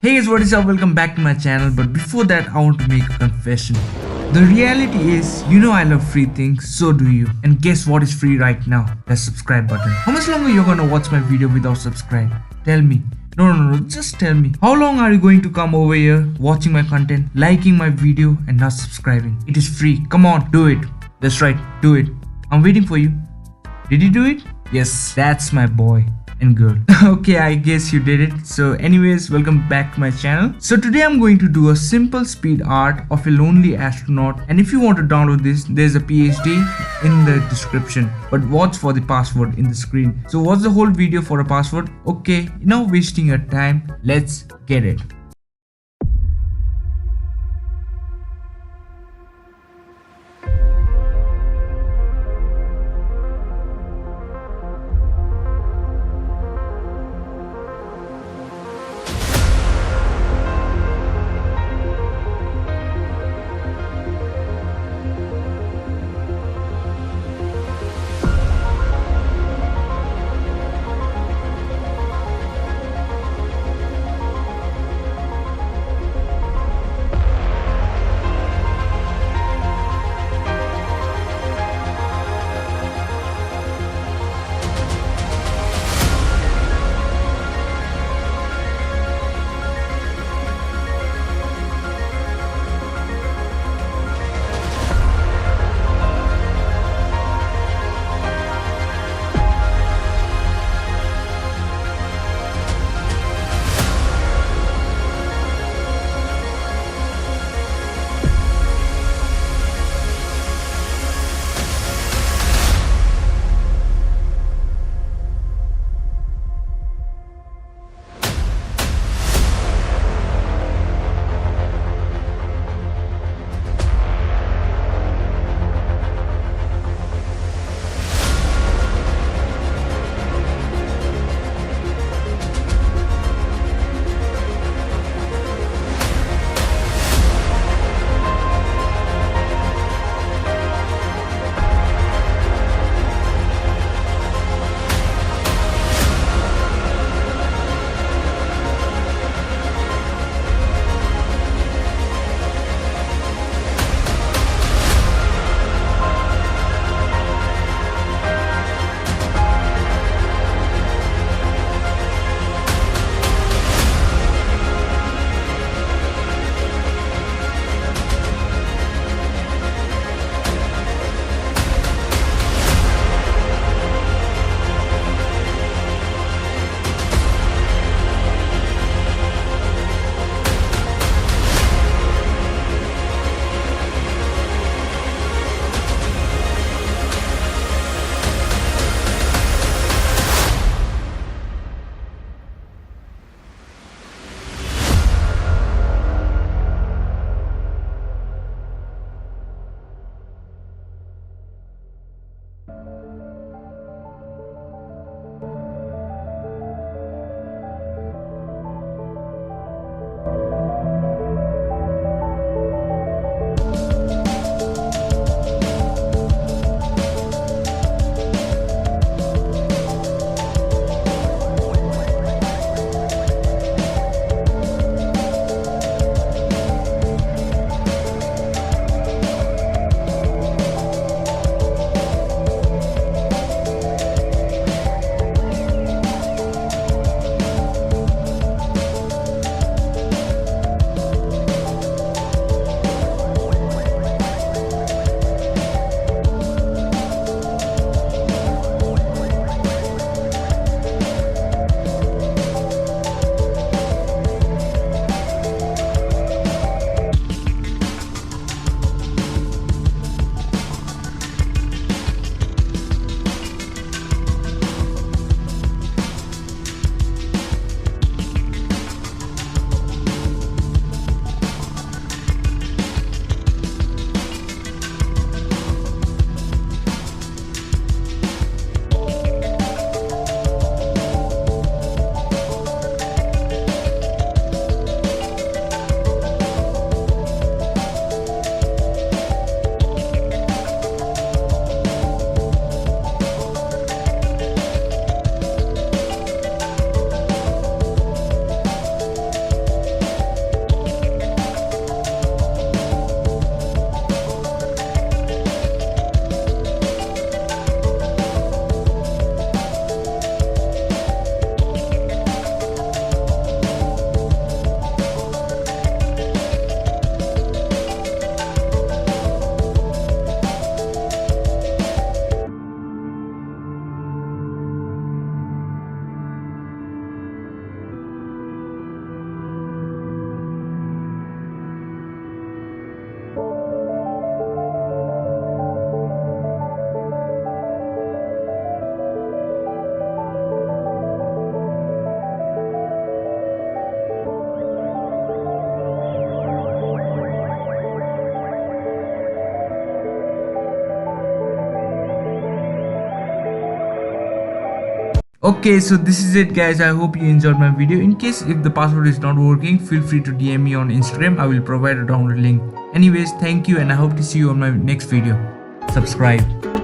Hey guys, what is up? Welcome back to my channel. But before that, I want to make a confession. The reality is, I love free things, so do you. And guess what is free right now? The subscribe button. How much longer you're gonna watch my video without subscribe? Tell me. No, just tell me. How long are you going to come over here, watching my content, liking my video and not subscribing? It is free. Come on, do it. That's right, do it. I'm waiting for you. Did you do it? Yes, that's my boy and girl. Okay, I guess you did it. So anyways, welcome back to my channel. So today I'm going to do a simple speed art of a lonely astronaut, and if you want to download this, there's a PSD in the description, but watch for the password in the screen. So watch the whole video for a password. Okay, now wasting your time, let's get it. Okay, so this is it guys. I hope you enjoyed my video. In case if the password is not working, feel free to DM me on Instagram. I will provide a download link. Anyways, thank you and I hope to see you on my next video. Subscribe.